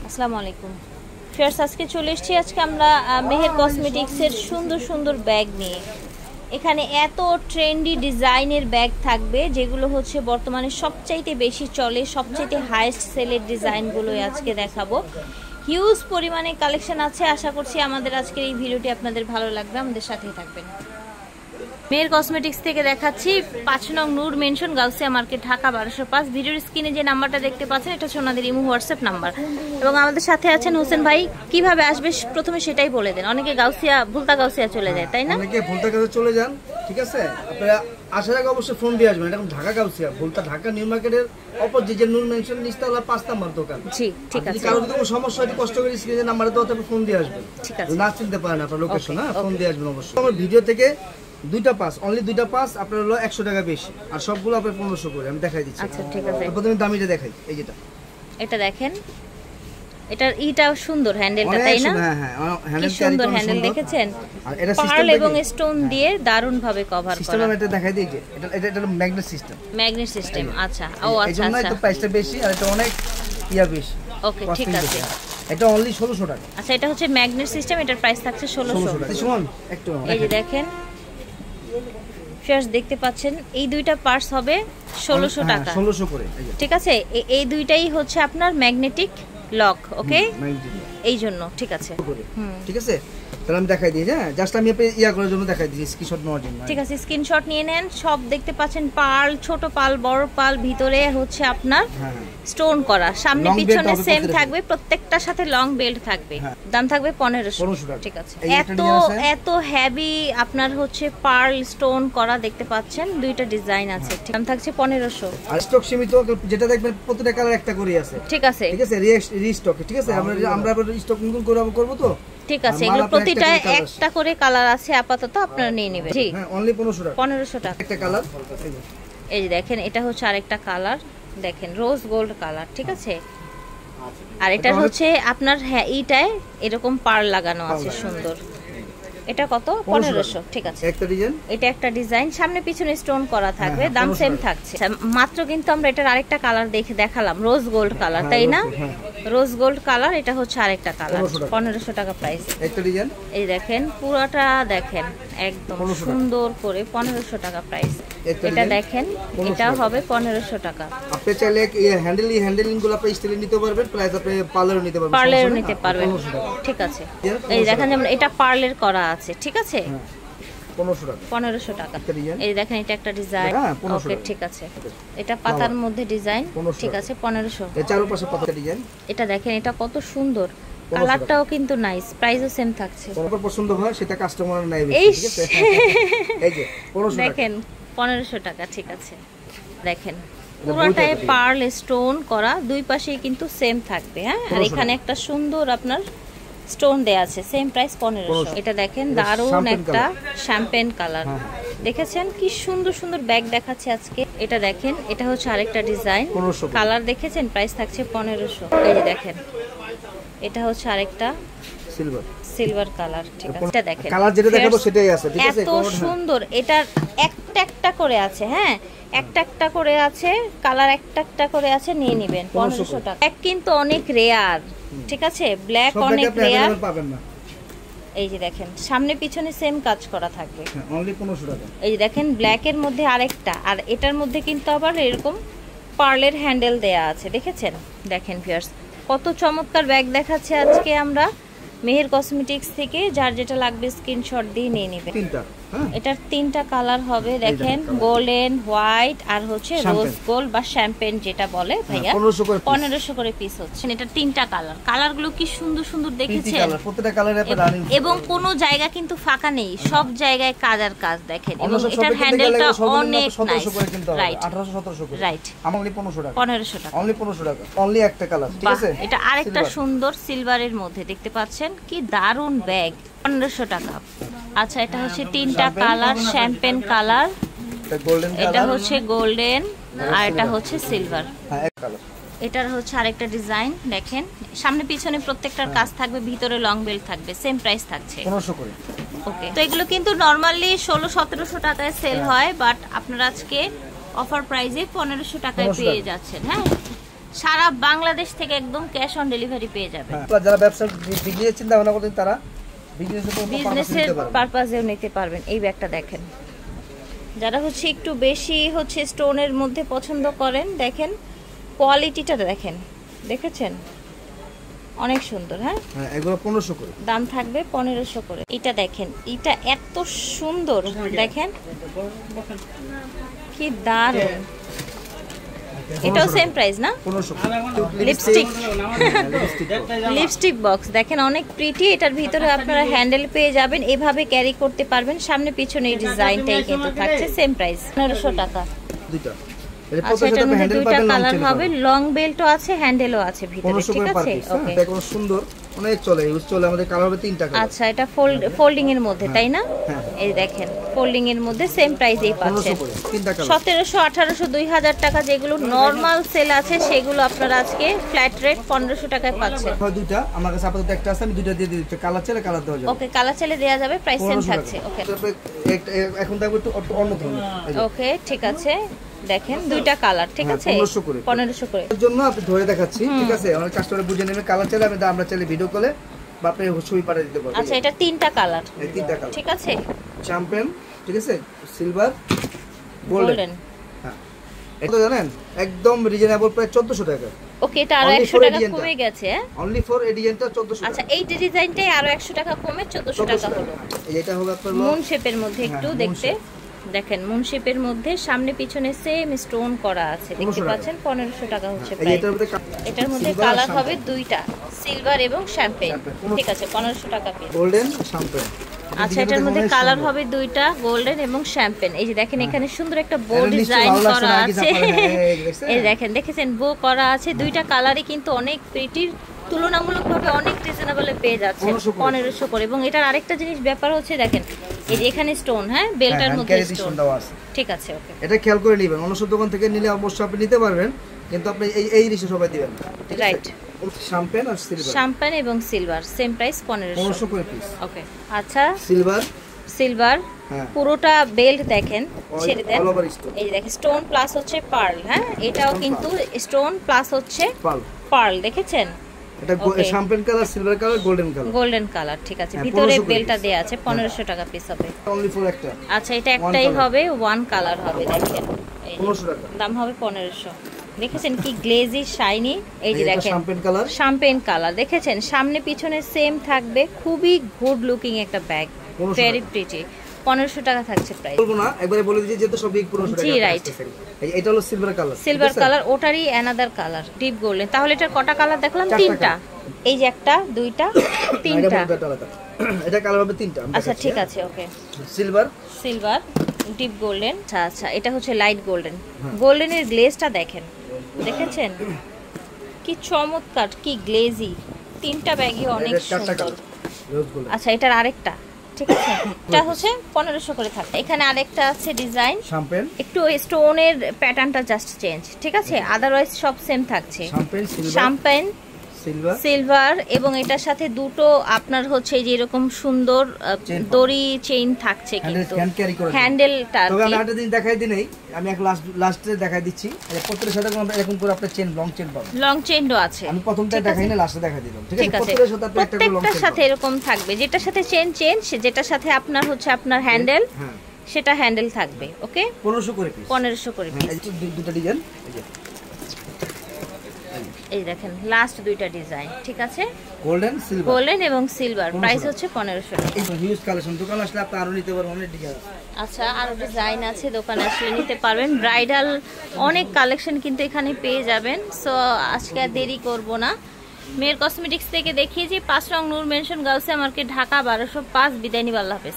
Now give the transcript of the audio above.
আসসালামু আলাইকুম ফ্রেন্ডস, আজকে চলে এসেছি আজকে আমরা মেহের কসমেটিক্সের সুন্দর সুন্দর ব্যাগ নিয়ে। এখানে এত ট্রেন্ডি ডিজাইনের ব্যাগ থাকবে যেগুলো হচ্ছে বর্তমানে সবচাইতে বেশি চলে, সবচাইতে হাইয়েস্ট সেলের ডিজাইনগুলোই আজকে দেখাবো। হিউজ পরিমাণে কালেকশন আছে, আশা করছি আমাদের আজকের এই ভিডিওটি আপনাদের ভালো লাগবে, আমাদের সাথেই থাকবেন। মেহের কসমেটিক্স থেকে দেখাচ্ছি 5 নং নূর মেনশন, গাউসিয়া মার্কেট, ঢাকা 1205। ভিডিওর স্ক্রিনে যে নাম্বারটা দেখতে পাচ্ছেন এটা হচ্ছে ওনাদের ইমো হোয়াটসঅ্যাপ নাম্বার। এবং আমাদের সাথে আছেন হোসেন ভাই। কিভাবে আসবে প্রথমে সেটাই বলে দেন। অনেকে গাউসিয়া ভুলতা গাউসিয়া চলে যায়, তাই না? অনেকে ভুলতা গাউসিয়া চলে যান, ঠিক আছে। আপনারা আসার আগে অবশ্যই ফোন দিয়ে আসবেন। এটা ঢাকা গাউসিয়া, ভুলতা ঢাকা নিউ মার্কেটের অপোজিট যে নূর মেনশন নিচতলা 5 নাম্বার দোকান। জি, ঠিক আছে। কারো যদি কোনো সমস্যা হয় কষ্ট করে স্ক্রিনে নাম্বারে দাও, তবে ফোন দিয়ে আসবেন। ঠিক আছে, না চিনতে পারেন আপনার লোকেশন, হ্যাঁ ফোন দিয়ে আসবেন অবশ্যই। আমার ভিডিও থেকে দুইটা পাস, অনলি দুইটা পাস আপনার হলো 100 টাকা বেশি, আর সবগুলো আপনার 1500 করে। আমি দেখাই দিচ্ছি। আচ্ছা ঠিক আছে। প্রথমে দামিটা দেখাই, এই যেটা, এটা দেখেন, এটার ইটাও সুন্দর, হ্যান্ডেলটা, তাই না? হ্যাঁ হ্যাঁ, কি সুন্দর হ্যান্ডেল দেখেছেন। আর এটা পার্ল এবং স্টোন দিয়ে দারুণ ভাবে কভার করা। সিস্টেম এটা দেখাই দিই, যে এটা ম্যাগনেট সিস্টেম। ম্যাগনেট সিস্টেম, আচ্ছা। ও আচ্ছা এইজন্য আচ্ছা, তো প্রাইসটা বেশি, আর এটা অনেক ইয়া বেশি। ওকে ঠিক আছে। এটা অনলি 1600 টাকা। আচ্ছা, এটা হচ্ছে ম্যাগনেট সিস্টেম, এটার প্রাইস থাকছে 1600 টাকা। শুনুন একটু, এই যে দেখেন ফ্রেন্ডস, দেখতে পাচ্ছেন এই দুইটা পার্টস হবে 1600 টাকা, 1600 করে। ঠিক আছে। এই দুইটাই হচ্ছে আপনার ম্যাগনেটিক লক, ওকে, এই জন্য ঠিক আছে। ঠিক আছে, তাহলে আমি দেখাই দিই। হ্যাঁ, জাস্ট আমি আপনি ইয়া করার জন্য দেখাই দিই, স্ক্রিনশট নেওয়ার জন্য। ঠিক আছে, স্ক্রিনশট নিয়ে নেন। সব দেখতে পাচ্ছেন পার্ল, ছোট পার্ল, বড় পার্ল, ভিতরে হচ্ছে আপনার স্টোন করা, সামনে পিছনে সেম থাকবে, প্রত্যেকটার সাথে লং বেল্ট থাকবে। দাম থাকবে 1500 টাকা, ঠিক আছে। এত হেভি আপনার হচ্ছে পার্ল স্টোন করা দেখতে পাচ্ছেন, দুইটা ডিজাইন আছে, দাম থাকছে 1500। আর স্টক সীমিত, যেটা দেখবেন প্রত্যেকটা কালার একটা করে আছে, ঠিক আছে, ঠিক আছে। রিস্টক, ঠিক আছে। আমরা স্টক নতুন করব তো, ঠিক আছে। এগুলো প্রতিটা একটা করে কালার আছে আপাতত, আপনারা নিয়ে নেবেন। জি, হ্যাঁ, অনলি 1500 টাকা একটা কালার। এই যে দেখেন, এটা হচ্ছে আরেকটা কালার, দেখেন রোজ গোল্ড কালার, ঠিক আছে। আর এটা হচ্ছে আপনার হ্যাঁ এইটায় এরকম পার্ল লাগানো আছে সুন্দর। এটা কত? 1500, ঠিক আছে। একটা ডিজাইন, এটা একটা ডিজাইন, সামনে পিছনে স্টোন করা থাকবে, দাম সেম থাকছে। মাত্র কিন্তু আমরা এটার আরেকটা কালার দেখালাম, রোজ গোল্ড কালার, তাই না? রোজ গোল্ড কালার, এটা হচ্ছে আরেকটা কালার, 1500 টাকা প্রাইস। একটা ডিজাইন, এই দেখেন পুরোটা দেখেন একদম সুন্দর করে, 1500 টাকা প্রাইস। এটা দেখেন, এটা হবে 1500 টাকা। আপনি চাইলে এই হ্যান্ডেলিং গুলো আপনি স্টিলে নিতে পারবেন, প্লাস আপনি পার্লারও নিতে পারবেন, পার্লারও নিতে পারবেন, ঠিক আছে। এই দেখেন যেমন এটা পার্লের করা আছে, ঠিক আছে, 1500 টাকা। এই দেখেন, এটা একটা ডিজাইন, ওকে ঠিক আছে। এটা পাতার মধ্যে ডিজাইন, ঠিক আছে, 1500। এর চারপাশে পাতা ডিজাইন। এটা দেখেন, এটা কত সুন্দর, কালারটাও কিন্তু নাইস, প্রাইসও সেম থাকছে। কোনটা পছন্দ হয় সেটা কাস্টমারের নাই বেশি, ঠিক আছে। এই যে 1500 দেখেন 1500 টাকা, ঠিক আছে। দেখেন পুরোটাই পার্ল স্টোন করা, দুই পাশেই কিন্তু সেম থাকবে, হ্যাঁ। আর এখানে একটা সুন্দর আপনার স্টোন দেয়া আছে, সেম প্রাইস 1500। এটা দেখেন দারুণ একটা শ্যাম্পেন কালার, দেখেছেন কি সুন্দর সুন্দর ব্যাগ দেখাচ্ছে আজকে। এটা দেখেন, এটা হচ্ছে আরেকটা ডিজাইন, কালার দেখেছেন, প্রাইস থাকছে 1500। এই যে দেখেন, এটা হচ্ছে আরেকটা সিলভার কালার, ঠিক আছে। এটা দেখেন, কালার যেটা দেখাবো সেটাই আছে, ঠিক আছে। এত সুন্দর, এটার একটা একটা করে আছে, হ্যাঁ একটা একটা করে আছে, কালার একটা একটা করে আছে, নিয়ে নেবেন 1500 টাকা। ব্ল্যাক কিন্তু অনেক রেয়ার, ঠিক আছে, ব্ল্যাক অনেক রেয়ার পাবেন না। এই যে দেখেন, সামনে পিছনে সেম কাজ করা থাকবে, অনলি 1500 টাকা। এই যে দেখেন, ব্ল্যাকের মধ্যে আরেকটা, আর এটার মধ্যে কিন্তু আবার এরকম পার্লের হ্যান্ডেল দেয়া আছে, দেখেছেন। দেখেন ভিউয়ার্স, কত চমৎকার ব্যাগ দেখাচ্ছে আজকে আমরা মেহের কসমেটিক্স থেকে। যার যেটা লাগবে স্ক্রিনশট দিয়ে নিয়ে নেবেন। এটার 3টা কালার হবে, দেখেন গোল্ডেন, হোয়াইট আর হচ্ছে রোজ গোল্ড বা শ্যাম্পেন যেটা বলে ভাইয়া, 1500 করে পিস হচ্ছে। এটার 3টা কালার, কালারগুলো কি সুন্দর সুন্দর দেখেছেন, এবং কোনো জায়গা কিন্তু ফাঁকা নেই, সব জায়গায় কাজ আর কাজ, দেখেন। এবং এটার হ্যান্ডেলটা অনেক নাইস, রাইট 1700 রাইট, অনলি 1500 টাকা, অনলি 1500 টাকা, অনলি একটা কালার, ঠিক আছে। এটা আরেকটা সুন্দর সিলভারের মধ্যে, দেখতে পাচ্ছেন কি দারুণ ব্যাগ, 1500 টাকা। আচ্ছা, এটা হচ্ছে 3টা কালার, শ্যাম্পেন কালার, এটা হচ্ছে গোল্ডেন, আর এটা হচ্ছে সিলভার। এটার হচ্ছে আরেকটা ডিজাইন, দেখেন সামনে পিছনে প্রত্যেকটার কাজ থাকবে, ভিতরে লং বেল্ট থাকবে, সেম প্রাইস থাকছে 1500 করে। ওকে, তো এগুলো কিন্তু নরমালি 1600-1700 টাকায় সেল হয়, বাট আপনারা আজকে অফার প্রাইসে 1500 টাকায় পেয়ে যাচ্ছেন, হ্যাঁ। সারা বাংলাদেশ থেকে একদম ক্যাশ অন ডেলিভারি পেয়ে যাবে। যারা ব্যবসা বিজনেস চিন্তা ভাবনা করতেন তারা বিজনেসের পারপাসেও নিতে পারবেন। এই ব্যাগটা দেখেন, যারা হচ্ছে একটু বেশি হচ্ছে স্টোনের মধ্যে পছন্দ করেন, দেখেন কোয়ালিটিটা দেখেন, দেখেছেন অনেক সুন্দর। হ্যাঁ এগুলো 1500 করে দাম থাকবে, 1500 করে। এটা দেখেন, এটা এত সুন্দর, দেখেন কি দারুণ। এটাও সেম প্রাইস না? 1500। লিপস্টিক বক্স দেখেন অনেক প্রিটি। এটার ভিতরে আপনারা হ্যান্ডেল পেয়ে যাবেন, এভাবে ক্যারি করতে পারবেন। সামনে পিছনে এই ডিজাইনটাই কিন্তু থাকছে, সেম প্রাইস 1500 টাকা। দুটো আচ্ছা, এটার মধ্যে দুইটা কালার হবে, লং বেল্টও আছে, হ্যান্ডেলও আছে ভিতরে, ঠিক আছে? ওকে, এটা কোন সুন্দর অনেক চলে, ইউজ চলে। আমাদের কালার হবে 3টা কালার। আচ্ছা, এটা ফোল্ডিং এর মধ্যে, তাই না? এই দেখেন ফোল্ডিং এর মধ্যে সেম প্রাইসেই পাচ্ছেন। 1700, 1800, 2000 টাকা যেগুলো নরমাল সেল আছে সেগুলো আপনারা আজকে ফ্ল্যাট রেট 1500 টাকায় পাচ্ছেন। দুইটা আমার কাছে আপাতত একটা আছে, আমি দুইটা দিয়ে দিচ্ছি। কালার চাইলে কালার দেওয়া যাবে। ওকে, কালার চাইলে দেওয়া যাবে, প্রাইস সেম থাকছে। ওকে, এখন দেখো একটু অন্য ধরনের। ওকে, ঠিক আছে। দেখেন দুইটা কালার, ঠিক আছে? 1500 করে। এর জন্য আপনি ধরে দেখাচ্ছি, ঠিক আছে? আমার কাস্টমার বুঝে নেবে। কালার চাইলে আমরা চাইলে ভিডিও কলে বা আপনি ছবি পাঠিয়ে দিতে পারবেন। আচ্ছা, এটা 3টা কালার। এই 3টা কালার, ঠিক আছে? চ্যাম্পিয়ন, ঠিক আছে, সিলভার, গোল্ডেন। হ্যাঁ, এটা জানেন একদম রিজনেবল, প্রায় 1400 টাকা। ওকে, এটা আরো 100 টাকা কমে গেছে। অনলি ফর এই ডিজাইনটা 1400 টাকা। আচ্ছা, এই ডিজাইনটাই আরো 100 টাকা কমে 1400 টাকা হলো। এটা হবে আপনার মুন শেপের মধ্যে, একটু দেখতে দেখেন মুন শেপের মধ্যে সামনে পিছনে সেম স্টোন করা আছে, দেখতে পাচ্ছেন। 1500 টাকা হচ্ছে প্রাইস। এটার মধ্যে কালার হবে দুইটা, সিলভার এবং শ্যাম্পেন, ঠিক আছে? 1500 টাকা পিস। Golden champagne. আচ্ছা, এটার মধ্যে কালার হবে দুইটা, গোল্ডেন এবং শ্যাম্পেন। এই যে দেখেন এখানে সুন্দর একটা বো ডিজাইন করা আছে। এই দেখেন, দেখেছেন বো করা আছে। দুইটা কালারই কিন্তু অনেক প্রিটির, তুলনামূলকভাবে অনেক রিজনেবলে পেয়ে যাচ্ছে 1500 করে। এবং এটার আরেকটা জিনিস ব্যাপার হচ্ছে, দেখেন এই যে এখানে স্টোন, হ্যাঁ বেল্টার মধ্যে স্টোন দেওয়া আছে, ঠিক আছে? ওকে, এটা খেয়াল করে নেবেন। অন্য সব দোকান থেকে নিলে অবশ্যই আপনি নিতে পারবেন, কিন্তু আপনি এই জিনিসটা সবাই দিবেন, ঠিক আছে? রাইট। শ্যাম্পেন আর সিলভার, শ্যাম্পেন এবং সিলভার সেম প্রাইস 1500 করে পিস। ওকে, আচ্ছা সিলভার পুরোটা বেল্ট দেখেন, ছেড়ে দেন। অল ওভার স্টোন, এই দেখেন স্টোন প্লাস হচ্ছে পার্ল। হ্যাঁ, এটাও কিন্তু স্টোন প্লাস হচ্ছে পার্ল, দেখেছেন? এটা champagne colour, silver colour, golden colour, ঠিক আছে। ভিতরে বেলটা দেয়া আছে, 1500 টাকা পিস হবে। অনলি ফর একটা। আচ্ছা, এটা একটাই হবে, ওয়ান কালার হবে, দেখেন 1500 টাকা দাম হবে 1500। দেখেছেন কি গ্লেজি শাইনি। এই যে দেখেন শ্যাম্পেন কালার, দেখেছেন সামনে পিছনে সেম থাকবে, খুবই গুড লুকিং একটা ব্যাগ, ভেরি প্রিটি। 1500 টাকা থাকছে প্রাইস। বলবো না, একবারে বলে দিয়েছি যে তো সবই 1500 টাকা। জি রাইট। এটা হলো সিলভার কালার, ওটারই অ্যানাদার কালার ডিপ গোল্ডেন। তাহলে এটার কটা কালার দেখলাম? 3টা। এই যে একটা, দুইটা, 3টা। এটা কালার হবে 3টা। আচ্ছা, ঠিক আছে। ওকে, সিলভার, ডিপ গোল্ডেন। আচ্ছা আচ্ছা, এটা হচ্ছে লাইট গোল্ডেন। গোল্ডেনের গ্লেজটা দেখেন, দেখেছেন কি চমৎকার, কি গ্লেজি। 3টা ব্যাগই অনেক সুন্দর। আচ্ছা, এটার আরেকটা, ঠিক আছে? এটা হচ্ছে 1500 করে থাকে। এখানে আরেকটা আছে ডিজাইন শ্যাম্পেন, একটু স্টোনের প্যাটার্নটা জাস্ট চেঞ্জ, ঠিক আছে? আদারওয়াইজ সব সেম থাকছে। শ্যাম্পেন, সিলভার, এবং এটার সাথে দুটো আপনার হচ্ছে যে এরকম সুন্দর দড়ি চেইন থাকছে, কিন্তু হ্যান্ডেলটা আমি একটা দিন দেখাই দিই নাই, আমি এক লাস্টে দেখাই দিচ্ছি। প্রত্যেকটার সাথে এরকম করে আপনার চেইন, লং চেইন পাবেন। লং চেইনও আছে, আমি প্রথমটা দেখাই না, লাস্টে দেখাই দিলাম, ঠিক আছে? প্রত্যেকটার সাথে এরকম থাকবে, যেটার সাথে চেইন, যেটার সাথে আপনার হচ্ছে আপনার হ্যান্ডেল, সেটা হ্যান্ডেল থাকবে। ওকে, 1500 করে পিস। 1500 করে পিস। দুটো ডিজাইন, এই দেখেন লাস্ট দুইটা ডিজাইন, ঠিক আছে? গোল্ডেন এবং সিলভার, প্রাইস হচ্ছে 1500 টাকা। এই হিউজ কালেকশন, দোকানে আসলে আপনি আরো নিতে পারবেন, অনেক ডিজাইন। আচ্ছা, আরো ডিজাইন আছে, দোকানে আসলে নিতে পারবেন। ব্রাইডাল অনেক কালেকশন কিন্তু এখানে পেয়ে যাবেন। সো আজকে আর দেরি করব না, মেহের কসমেটিক্স থেকে দেখিয়েছি 5 নং নূর মেনশন, গার্লস মার্কেট, ঢাকা 1205। বিদায় নিব, আল্লাহ হাফেজ।